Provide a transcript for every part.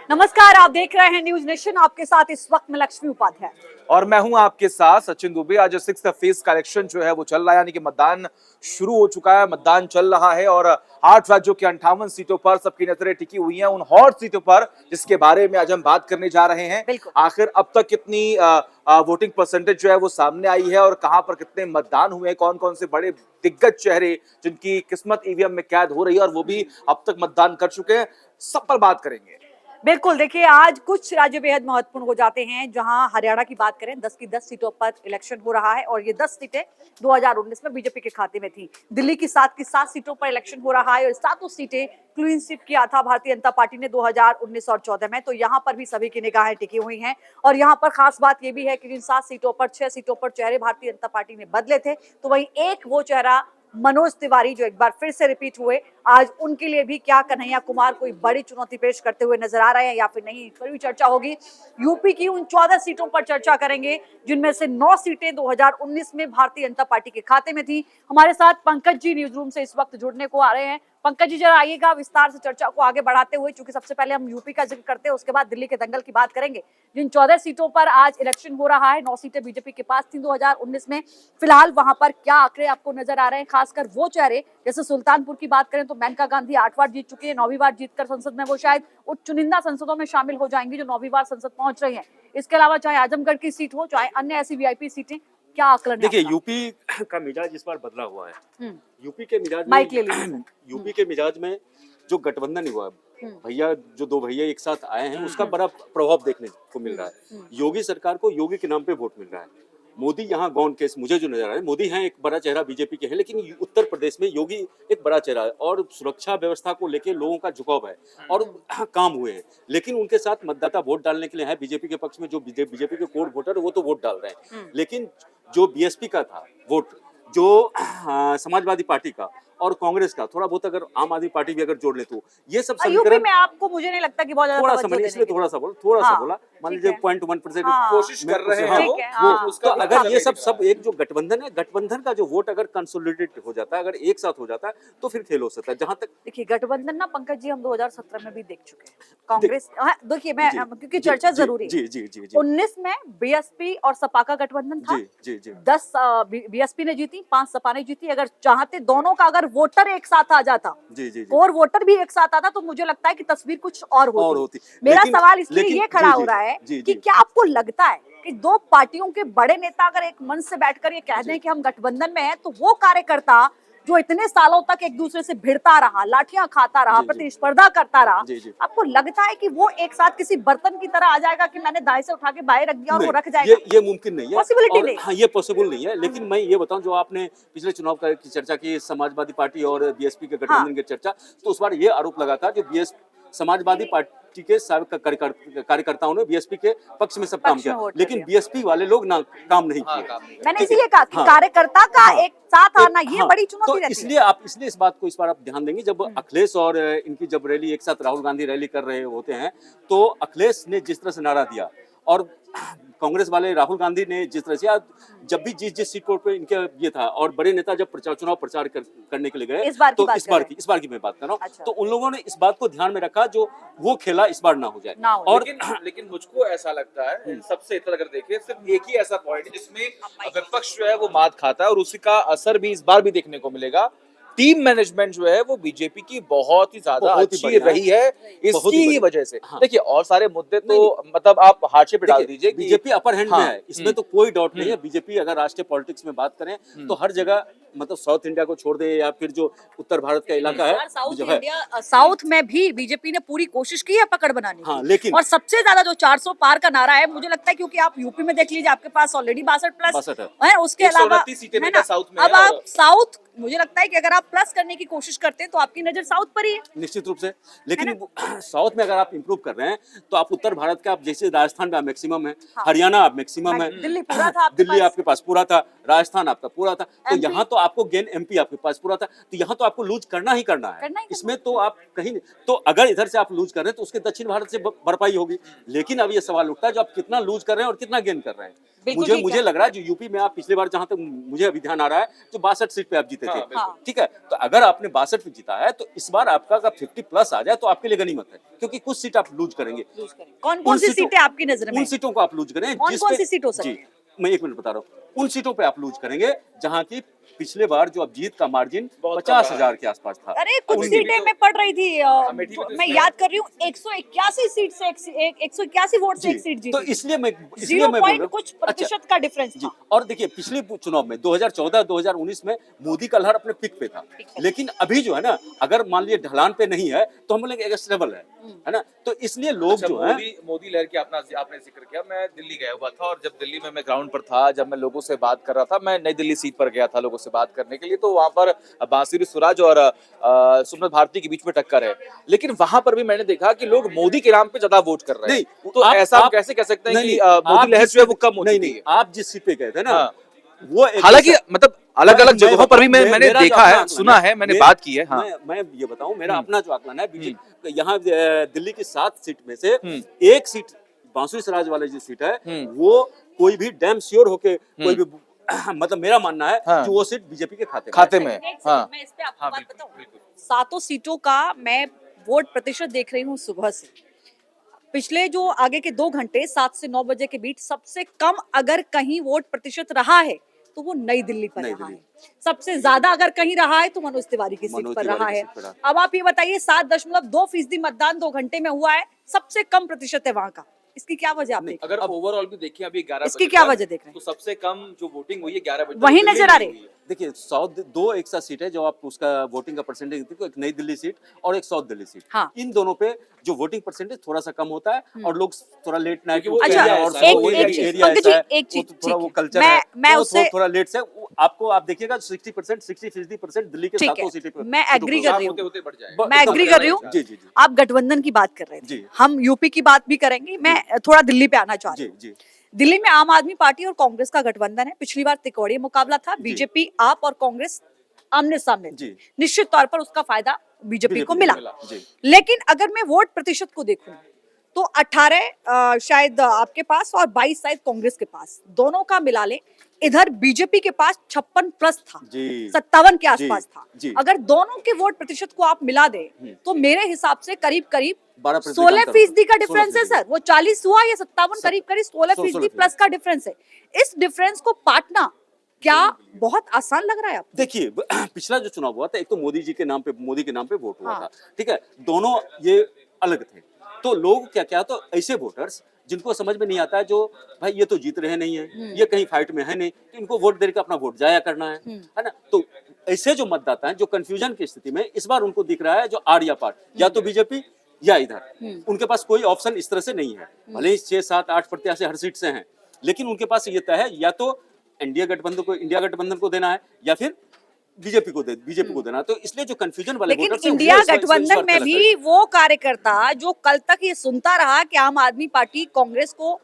नमस्कार, आप देख रहे हैं न्यूज नेशन। आपके साथ इस वक्त में लक्ष्मी उपाध्याय और मैं हूं आपके साथ सचिन दुबे। आज 6th फेज का इलेक्शन जो है वो चल रहा है, यानी कि मतदान शुरू हो चुका है, मतदान चल रहा है और 8 राज्यों के 58 सीटों पर सबकी नजरें टिकी हुई हैं, उन हॉट सीटों पर जिसके बारे में आज हम बात करने जा रहे हैं। आखिर अब तक कितनी वोटिंग परसेंटेज जो है वो सामने आई है और कहां पर कितने मतदान हुए, कौन कौन से बड़े दिग्गज चेहरे जिनकी किस्मत ईवीएम में कैद हो रही है और वो भी अब तक मतदान कर चुके हैं, सब पर बात करेंगे। बिल्कुल, देखिए आज कुछ राज्य बेहद महत्वपूर्ण हो जाते हैं। जहां हरियाणा की बात करें, 10 की 10 सीटों पर इलेक्शन हो रहा है और ये 10 सीटें 2019 में बीजेपी के खाते में थी। दिल्ली की 7 की 7 सीटों पर इलेक्शन हो रहा है और सातों सीटें क्लीन स्वीप किया था भारतीय जनता पार्टी ने 2019 और 14 में। तो यहाँ पर भी सभी की निगाहें टिकी हुई हैं और यहाँ पर खास बात ये भी है कि जिन 7 सीटों पर 6 सीटों पर चेहरे भारतीय जनता पार्टी ने बदले थे, तो वहीं एक वो चेहरा मनोज तिवारी जो एक बार फिर से रिपीट हुए। आज उनके लिए भी क्या कन्हैया कुमार कोई बड़ी चुनौती पेश करते हुए नजर आ रहे हैं या फिर नहीं, इस पर भी चर्चा होगी। यूपी की उन 14 सीटों पर चर्चा करेंगे जिनमें से 9 सीटें 2019 में भारतीय जनता पार्टी के खाते में थी। हमारे साथ पंकज जी न्यूज रूम से इस वक्त जुड़ने को आ रहे हैं। पंकज जी जरा आइएगा विस्तार से चर्चा को आगे बढ़ाते हुए, क्योंकि सबसे पहले हम यूपी का जिक्र करते हैं, उसके बाद दिल्ली के दंगल की बात करेंगे। जिन 14 सीटों पर आज इलेक्शन हो रहा है, 9 सीटें बीजेपी के पास थी 2019 में। फिलहाल वहां पर क्या आंकड़े आपको नजर आ रहे हैं, खासकर वो चेहरे जैसे सुल्तानपुर की बात करें तो मेनका गांधी 8 बार जीत चुकी है, 9वीं बार जीतकर संसद में वो शायद उच्च चुनिंदा संसदों में शामिल हो जाएंगी जो 9वीं बार संसद पहुंच रही है। इसके अलावा चाहे आजमगढ़ की सीट हो, चाहे अन्य ऐसी वीआईपी सीटें, क्या आकलन है? देखिए, यूपी का मिजाज इस बार बदला हुआ है। यूपी के मिजाज में यूपी के मिजाज में जो गठबंधन हुआ है, भैया जो दो भैया एक साथ आए हैं, उसका बड़ा प्रभाव देखने को मिल रहा है। योगी सरकार को योगी के नाम पे वोट मिल रहा है। मोदी यहाँ गौन केस मुझे जो नजर आ रहा है, मोदी हैं एक बड़ा चेहरा बीजेपी के हैं, लेकिन उत्तर प्रदेश में योगी एक बड़ा चेहरा है और सुरक्षा व्यवस्था को लेके लोगों का झुकाव है और काम हुए हैं। लेकिन उनके साथ मतदाता वोट डालने के लिए है बीजेपी के पक्ष में, जो बीजेपी के कोर वोटर वो तो वोट डाल रहे हैं। लेकिन जो बीएसपी का था वोट, जो समाजवादी पार्टी का और कांग्रेस का, थोड़ा बहुत अगर आम आदमी पार्टी भी अगर जोड़ ले तो ये सब यूपी में आपको मुझे नहीं लगता कि बहुत ज्यादा थोड़ा सा मैंने इसलिए थोड़ा सा बोला, मान लीजिए 0.1% कोशिश कर रहे हैं वो उसका। अगर ये सब एक जो गठबंधन है, गठबंधन का जो वोट अगर कंसोलिडेट हो जाता है, अगर एक साथ हो जाता है तो फिर खेल हो सकता है। जहां तक देखिए गठबंधन ना पंकज जी, हम 2017 में भी देख चुके हैं कांग्रेस। देखिए मैं क्योंकि चर्चा जरूरी है। जी 19 में बीएसपी और सपा का गठबंधन था। 10 बीएसपी ने जीती, 5 सपा ने जीती। अगर चाहते दोनों का अगर वोटर एक साथ आ जाता, और वोटर भी एक साथ आता, तो मुझे लगता है कि तस्वीर कुछ और होती। मेरा सवाल इसलिए ये खड़ा हो रहा है कि क्या आपको लगता है कि दो पार्टियों के बड़े नेता अगर एक मंच से बैठकर ये कह दें कि हम गठबंधन में हैं, तो वो कार्यकर्ता जो इतने सालों तक एक दूसरे से भिड़ता रहा, लाठियां खाता रहा, प्रतिस्पर्धा करता रहा, आपको लगता है कि वो एक साथ किसी बर्तन की तरह आ जाएगा कि मैंने दाएं से उठा के बाएं रख दिया और वो रख जाएगा? ये मुमकिन नहीं है, पॉसिबिलिटी नहीं। हाँ, ये पॉसिबल नहीं है। लेकिन मैं ये बताऊं, जो आपने पिछले चुनाव की चर्चा की, समाजवादी पार्टी और बीएसपी के गठबंधन की चर्चा, तो उस बार ये आरोप लगा था जो समाजवादी पार्टी के कार्यकर्ताओं ने बीएसपी के पक्ष में सब काम किया, लेकिन बीएसपी वाले लोग ना काम नहीं किए। मैंने इसीलिए कहा कि कार्यकर्ता का एक साथ आना ये बड़ी चुनौती रहती है। इसलिए इस बात को इस बार आप ध्यान देंगे, जब अखिलेश और इनकी जब रैली एक साथ, राहुल गांधी रैली कर रहे होते हैं, तो अखिलेश ने जिस तरह से नारा दिया और कांग्रेस वाले राहुल गांधी ने जिस तरह से, जब भी जिस सीट पे इनके ये था, और बड़े नेता जब चुनाव प्रचार करने के लिए गए, तो इस बार की मैं बात कर रहा हूँ, तो उन लोगों ने इस बात को ध्यान में रखा जो वो खेला इस बार ना हो जाए। और लेकिन मुझको ऐसा लगता है, सबसे इतना अगर देखें, सिर्फ एक ही ऐसा पॉइंट है जिसमें विपक्ष जो है वो मात खाता है और उसी का असर भी इस बार भी देखने को मिलेगा। टीम मैनेजमेंट जो है वो बीजेपी की बहुत ही ज्यादा अच्छी रही है इसकी ही वजह से। देखिए और सारे मुद्दे तो मतलब आप हाशिए पे डाल दीजिए, बीजेपी अपर हैंड में है, इसमें तो कोई डाउट नहीं है। बीजेपी अगर राष्ट्रीय पॉलिटिक्स में बात करें तो हर जगह, मतलब साउथ इंडिया को छोड़ दे या फिर जो उत्तर भारत का इलाका है, साउथ में भी बीजेपी ने पूरी कोशिश की है पकड़ बनाने की। लेकिन और सबसे ज्यादा जो 400 पार का नारा है, मुझे लगता है क्योंकि आप यूपी में देख लीजिए, आपके पास ऑलरेडी 62+ है, उसके अलावा अब आप साउथ, मुझे लगता है कि अगर आप प्लस करने की कोशिश करते हैं तो आपकी नजर साउथ पर ही है निश्चित रूप से। लेकिन साउथ में अगर आप इंप्रूव कर रहे हैं तो आप उत्तर भारत के, आप जैसे राजस्थान में आप मैक्सिमम है, हरियाणा आप मैक्सिमम है, दिल्ली पूरा था, दिल्ली आपके पास पूरा था, राजस्थान आपका पूरा था, तो यहाँ तो आपको गेन, एमपी आपके पास पूरा था, तो यहाँ तो आपको लूज करना ही करना है। इसमें तो आप कहीं, तो अगर इधर से आप लूज कर रहे हैं तो उसके दक्षिण भारत से भरपाई होगी। लेकिन अब ये सवाल उठता है जो आप कितना लूज कर रहे हैं और कितना गेन कर रहे हैं। बिल्कुल मुझे ठीक मुझे है। लग रहा है जो यूपी में आप पिछले बार जहां तक मुझे अभी ध्यान आ रहा है तो 62 सीट पे आप जीते हाँ, थे, बिल्कुल। ठीक है। तो अगर आपने 62 पे जीता है तो इस बार आपका अगर 50 प्लस आ जाए तो आपके लिए गनीमत है, क्योंकि कुछ सीट आप लूज करेंगे। कौन उन कौन सी सीटों- सीटें आपकी नजर में उन हैं? सीटों को आप लूज करें कौन जिस कौन पे- सी सीट हो सकती जी, है? मैं 1 मिनट बता रहा हूँ। उन सीटों पे आप लूज करेंगे जहां की पिछले बार जो अब जीत का मार्जिन बहुत कम 50,000 के आसपास था। अरे कुछ अमेठी भी सीटें तो- मैं पढ़ रही थी अमेठी भी तो मैं इसमें- याद कर रही हूँ 181 सीट से 181 वोट से जी, एक सीट तो जीती। इसलिए मैं 0 बोल पॉइंट रहा हूँ। कुछ अच्छा, प्रतिशत का डिफरेंस जी, था। और देखिए पिछले चुनाव में 2014-2019 में मोदी का लहर अपने पिक पे था, लेकिन अभी जो है ना, अगर मान लीजिए ढलान पे नहीं है तो हम बोलेंगे एक्सेप्टेबल है ना। तो इसलिए लोग अच्छा, जो है मोदी लहर की आपने जिक्र किया। मैं दिल्ली गया हुआ था और जब दिल्ली में मैं ग्राउंड पर था, जब मैं लोगों से बात कर रहा था, मैं नई दिल्ली सीट पर गया था लोगों से बात करने के लिए, तो वहां पर बांसुरी सुराज और सुब्रत भारती के बीच में टक्कर है। लेकिन वहां पर भी मैंने देखा कि लोग मोदी के नाम पे ज्यादा वोट कर रहे हैं। नहीं, तो ऐसा हम कैसे कह सकते हैं नहीं, कि नहीं, मोदी आप लहर जिस जो है वो सीट- कम हो नहीं, चुकी नहीं, है? आप जिस सीट पे गए थे ना, हाँ। वो एक हालांकि ऐसा- मतलब अलग अलग मैं जगहों पर भी बताऊं, मैंने मेरा जो देखा अपना है, आकलन सुना है, मैंने बात की है। हाँ, मैं ये बताऊं, मेरा अपना जो आकलन है हम्म। यहाँ दिल्ली की 7 सीट में से एक सीट बांसुरी सराज वाली जो सीट है वो कोई भी डैम श्योर होके कोई भी मतलब मेरा मानना है हाँ। कि वो सीट बीजेपी के खाते में है। एक सेकंड, हाँ। मैं इस पे आपको हाँ, बात बिल्कुल, बताऊं। बिल्कुल। 7 सीटों का मैं वोट प्रतिशत देख रही हूँ सुबह से। पिछले जो आगे के 2 घंटे 7 से 9 बजे के बीच सबसे कम अगर कहीं वोट प्रतिशत रहा है तो वो नई दिल्ली पर नई रहा दिल्ली। है। सबसे ज्यादा अगर कहीं रहा है तो मनोज तिवारी की सीट मनोज पर तिवारी रहा की है। सीट पर रहा। अब आप ये बताइए 7.2% मतदान 2 घंटे में हुआ है, सबसे कम प्रतिशत है वहां का। इसकी क्या वजह आप नहीं, देख रहे अगर ओवरऑल भी देखें अभी 11 इसकी बजे क्या तक, वजह देख रहे हैं? तो सबसे कम जो वोटिंग हुई है 11 बजे हैं? तक वही दिल्ली नजर में आ रही हुई है। देखिए साउथ दो एक साथ सीट है जो आप उसका वोटिंग का परसेंटेज देखते हो, एक नई दिल्ली सीट और एक साउथ दिल्ली सीट। हाँ। इन दोनों पे जो वोटिंग परसेंटेज थोड़ा सा कम होता है और लोग थोड़ा लेट नाइट क्योंकि वो अच्छा, एरिया और ऐसा है, एक वो एक एरिया चीज ऐसा पंकज ऐसा है, जी, एक चीज वो थोड़ा ठीक वो है। कल्चर मैं है, मैं तो उससे थोड़ा लेट से आपको आप देखिएगा 60% दिल्ली के ठीक सातों है, सीटें पे मैं सीटों agree पे कर रही होते हूँ। होते बढ़ जाएगा। मैं एग्री कर रही हूँ। जी जी जी आप गठबंधन की बात कर रहे थे, जी। हम यूपी की बात भी करेंगे। मैं थोड़ा दिल्ली पे आना चाह रही जी हूँ। जी दिल्ली में आम आदमी पार्टी और कांग्रेस का गठबंधन है। पिछली बार तिकोड़िया मुकाबला था, बीजेपी आप और कांग्रेस आमने सामने थे। जी। निश्चित तौर पर उसका फायदा बीजेपी को मिला। जी। लेकिन अगर मैं वोट प्रतिशत को देखूं तो 18 शायद आपके पास और 22 शायद कांग्रेस के पास, दोनों का मिला ले। इधर बीजेपी के पास 56 प्लस था, जी। 57 के आसपास था। जी। अगर दोनों के वोट प्रतिशत को आप मिला दे तो मेरे हिसाब से करीब करीब 12% 16% का डिफरेंस है 16% सर। वो 40 हुआ या 57, करीब करीब 16% प्लस का डिफरेंस है। इस डिफरेंस को पाटना क्या बहुत आसान लग रहा है आपको? देखिए पिछला जो चुनाव हुआ था, एक तो मोदी के नाम पे वोट हुआ हाँ। था, ठीक है। दोनों ये अलग थे, तो लोग क्या तो ऐसे वोटर्स जिनको समझ में नहीं आता है, जो भाई ये तो जीत रहे नहीं है, ये कहीं फाइट में है नहीं, तो इनको वोट देकर अपना वोट जाया करना है ना। तो ऐसे जो मतदाता हैं जो कंफ्यूजन की स्थिति में, इस बार उनको दिख रहा है जो आड़ या पार, या तो बीजेपी या इधर, उनके पास कोई ऑप्शन इस तरह से नहीं है। भले ही 6, 7, 8 प्रत्याशी हर सीट से हैं, लेकिन उनके पास ये तय है या तो इंडिया गठबंधन को देना है या फिर बीजेपी को देना है। तो इसलिए जो कंफ्यूजन वाले लेकिन वोटर्स हैं, इंडिया वो इस बार गठबंधन में अलग भी करेंगे। वो कार्यकर्ता जो कल तक ये सुनता रहा कि आम आदमी पार्टी कांग्रेस को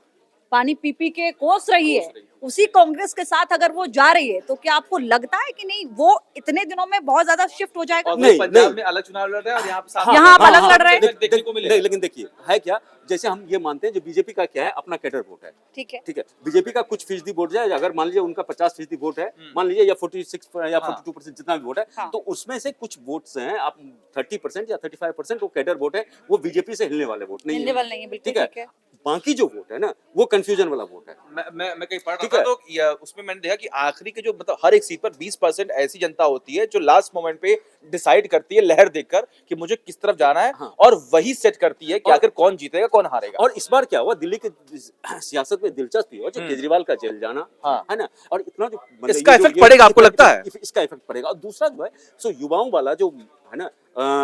पानी पी पी के कोस रही है, उसी कांग्रेस के साथ अगर वो जा रही है तो क्या आपको लगता है कि नहीं वो इतने दिनों में बहुत ज्यादा शिफ्ट हो जाएगा? और नहीं, पंजाब नहीं। में अलग चुनाव लड़ रहे हैं और यहाँ पे हाँ, यहाँ आप अलग लड़ रहे हैं। देखने को मिलेगा। नहीं, लेकिन देखिए है क्या, जैसे हम ये मानते हैं जो बीजेपी का क्या है, अपना कैडर वोट है, ठीक है। ठीक है। बीजेपी का कुछ फीसदी वोट जाए, अगर मान लीजिए उनका 50% वोट है, मान लीजिए या 46 या 42% जितना भी वोट है, हाँ। तो उसमें से कुछ वोट्स हैं, आप 30% या 35% वो कैडर वोट है, वो बीजेपी से हिलने वाले वोट नहीं हिलने है, वाले नहीं है, बिल्कुल ठीक है। बाकी जो वोट है ना, वो कंफ्यूजन वाला वोट है। मैं कहीं पढ़ ठीक रहा है। था तो उसमें मैंने देखा कि आखिरी के जो मतलब हर एक सीट पर 20% ऐसी जनता होती है जो लास्ट मोमेंट पे डिसाइड करती है लहर देखकर कि मुझे किस तरफ जाना है, हाँ। और वही सेट करती है कि आखिर कौन जीतेगा कौन हारेगा। और इस बार क्या हुआ, दिल्ली के सियासत में दिलचस्पी हुआ जो केजरीवाल का जेल जाना, हाँ। है ना, और इतना जो मतलब इसका ये जो- इफेक्ट ये पड़ेगा, आपको लगता है? इसका इफेक्ट पड़ेगा। और दूसरा जो है सो युवाओं वाला जो है ना,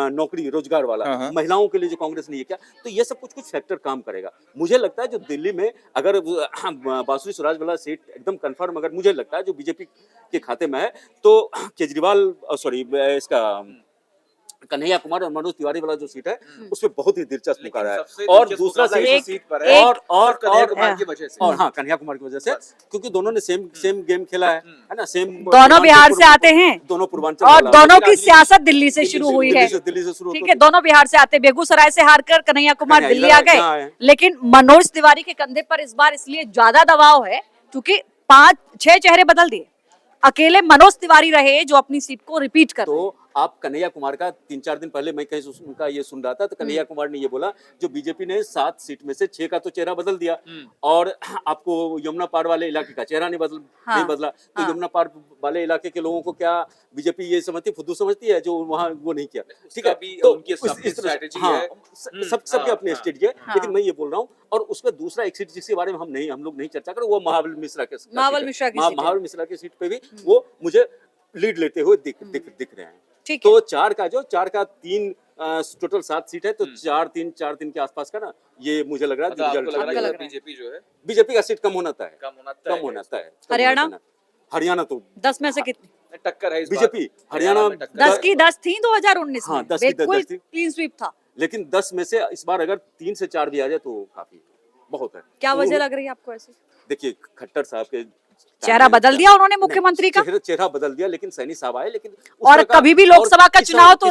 नौकरी रोजगार वाला, हाँ, हाँ। महिलाओं के लिए जो कांग्रेस ने ये किया, तो ये सब कुछ फैक्टर काम करेगा। मुझे लगता है जो दिल्ली में अगर बांसुरी स्वराज वाला सीट एकदम कंफर्म अगर मुझे लगता है जो बीजेपी के खाते में है, तो केजरीवाल सॉरी इसका कन्हैया कुमार और मनोज तिवारी वाला जो सीट है, उसमें बहुत ही दिलचस्प मुकाबला है। और दूसरा सीट और कन्हैया कुमार की वजह से, और हाँ, कन्हैया कुमार की वजह से, क्योंकि दोनों ने सेम गेम खेला है ना, सेम। दोनों बिहार से आते हैं, दोनों पूर्वांचल और वाला। दोनों की सियासत दिल्ली से शुरू हुई है। दिल्ली से शुरू ठीक है, दोनों बिहार से आते। बेगूसराय से हारकर कन्हैया कुमार कन्हैया दिल्ली आ इधर यहाँ गए, आए। लेकिन मनोज तिवारी के कंधे पर इस बार इसलिए ज्यादा दबाव है क्योंकि 5-6 चेहरे बदल दिए, अकेले मनोज तिवारी रहे जो अपनी सीट को रिपीट कर रहे हैं। तो आप कन्हैया कुमार का 3-4 दिन पहले मैं कहीं उनका ये सुन रहा था, तो कन्हैया कुमार ने ये बोला जो बीजेपी ने 7 सीट में से 6 का तो चेहरा बदल दिया और आपको यमुना पार वाले इलाके का चेहरा नहीं बदला। तो यमुना पार वाले इलाके के लोगों को क्या बीजेपी ये समझती फुद्दू समझती है जो वहाँ वो नहीं किया, ठीक है? तो उनकी स्ट्रेटेजी है, सबकी अपनी स्ट्रेटेजी है, लेकिन मैं ये बोल रहा हूँ। और उसमें दूसरा एक सीट जिसके बारे में हम लोग नहीं चर्चा करें, वो महाबल मिश्रा की सीट पे भी वो मुझे लीड लेते हुए दिख रहे हैं। तो 4 का 3 टोटल 7 सीट है, तो 4-3 के आसपास का ना, ये मुझे लग रहा है बीजेपी जो है बीजेपी का सीट कम होना है। हरियाणा तो 10 में से कितनी टक्कर है इस बीजेपी हरियाणा 10 की 10 थी 2019 में, 10 की 10 थी, क्लीन स्वीप था। लेकिन 10 में से इस बार अगर 3 से 4 भी आ जाए तो काफी बहुत है। क्या वजह लग रही है आपको ऐसी? देखिए खट्टर साहब के चेहरा बदल दिया उन्होंने मुख्यमंत्री का, चेहरा बदल दिया, लेकिन सैनी साहब आए, लेकिन और कभी भी लोकसभा का चुनाव तो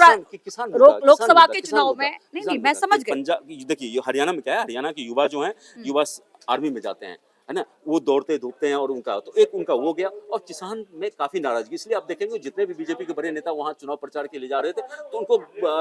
लोकसभा के चुनाव में नहीं, मैं समझ गई। पंजाब देखिए हरियाणा में क्या है, हरियाणा के युवा जो हैं, युवा आर्मी में जाते हैं, है ना, वो दौड़ते धूपते हैं, और उनका वो गया, और किसान में काफी नाराजगी। इसलिए आप देखेंगे जितने भी बीजेपी के बड़े नेता वहां चुनाव प्रचार के लिए जा रहे थे, तो उनको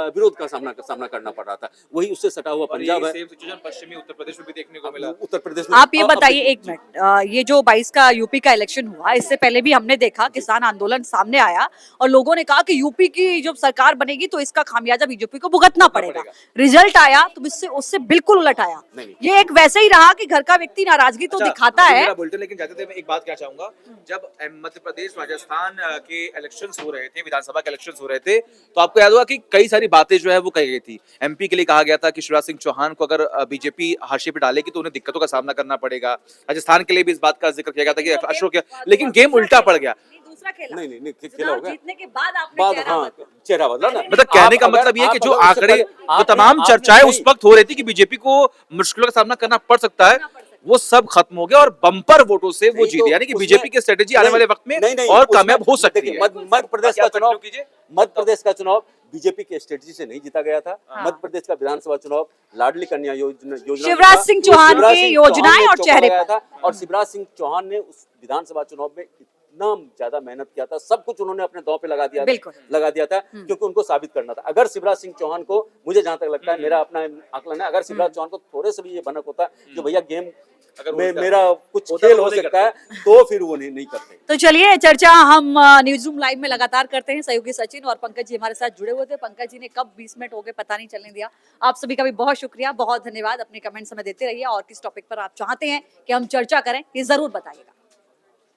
विरोध का सामना करना पड़ रहा था। वही उससे सटा हुआ पंजाब है, पश्चिमी उत्तर प्रदेश में भी देखने को मिला। उत्तर प्रदेश में आप ये बताइए एक मिनट, ये जो 22 का यूपी का इलेक्शन हुआ, इससे पहले भी हमने देखा किसान आंदोलन सामने आया और लोगों ने कहा कि यूपी की जब सरकार बनेगी तो इसका खामियाजा बीजेपी को भुगतना पड़ेगा। रिजल्ट आया तो उससे बिल्कुल उलट आया। ये एक वैसे ही रहा कि घर का व्यक्ति नाराजगी तो दिखाता है। लेकिन जाते थे मैं एक बात क्या चाहूंगा, जब मध्य प्रदेश राजस्थान के इलेक्शंस हो रहे थे, विधानसभा के इलेक्शंस हो रहे थे, तो आपको याद होगा कि कई सारी बातें जो है वो कही गई थी। एमपी के लिए कहा गया था कि शिवराज सिंह चौहान को अगर बीजेपी हाशिए पे डालेगी तो उन्हें दिक्कतों का सामना करना पड़ेगा। राजस्थान के लिए भी इस बात का जिक्र किया गया था कि अशोक, लेकिन गेम उल्टा पड़ गया। नहीं खेला हो गया, जीतने के बाद आपने चेहरा बदला ना। मतलब कहने का मतलब ये है कि जो आंकड़े, जो तमाम चर्चाएं उस वक्त हो रही थी कि बीजेपी को मुश्किलों का सामना करना पड़ सकता है, वो सब खत्म हो गया और बम्पर वोटों से वो जीत, यानी कि बीजेपी की स्ट्रेटेजी आने वाले वक्त में और कामयाब हो सकती है। मध्य प्रदेश का चुनाव बीजेपी की स्ट्रेटेजी से नहीं जीता गया था। मध्य प्रदेश का विधानसभा चुनाव लाडली कन्या योजना शिवराज सिंह चौहान की योजनाएं और चेहरे था, और शिवराज सिंह चौहान ने उस विधानसभा चुनाव में इतना ज्यादा मेहनत किया था, सब कुछ उन्होंने अपने दांव पे लगा दिया था, क्योंकि उनको साबित करना था। अगर शिवराज सिंह चौहान को, मुझे जहां तक लगता है, मेरा अपना आकलन है, अगर शिवराज चौहान को थोड़े से भी ये भनक होता जो भैया गेम में मेरा कुछ खेल हो सकता है, तो फिर वो नहीं करते। तो चलिए चर्चा हम न्यूज रूम लाइव में लगातार करते हैं। सहयोगी सचिन और पंकज जी हमारे साथ जुड़े हुए थे। पंकज जी ने कब 20 मिनट हो गए पता नहीं चलने दिया। आप सभी का भी बहुत शुक्रिया, बहुत धन्यवाद। अपने कमेंट्स हमें देते रहिए और किस टॉपिक पर आप चाहते हैं कि हम चर्चा करें ये जरूर बताइएगा।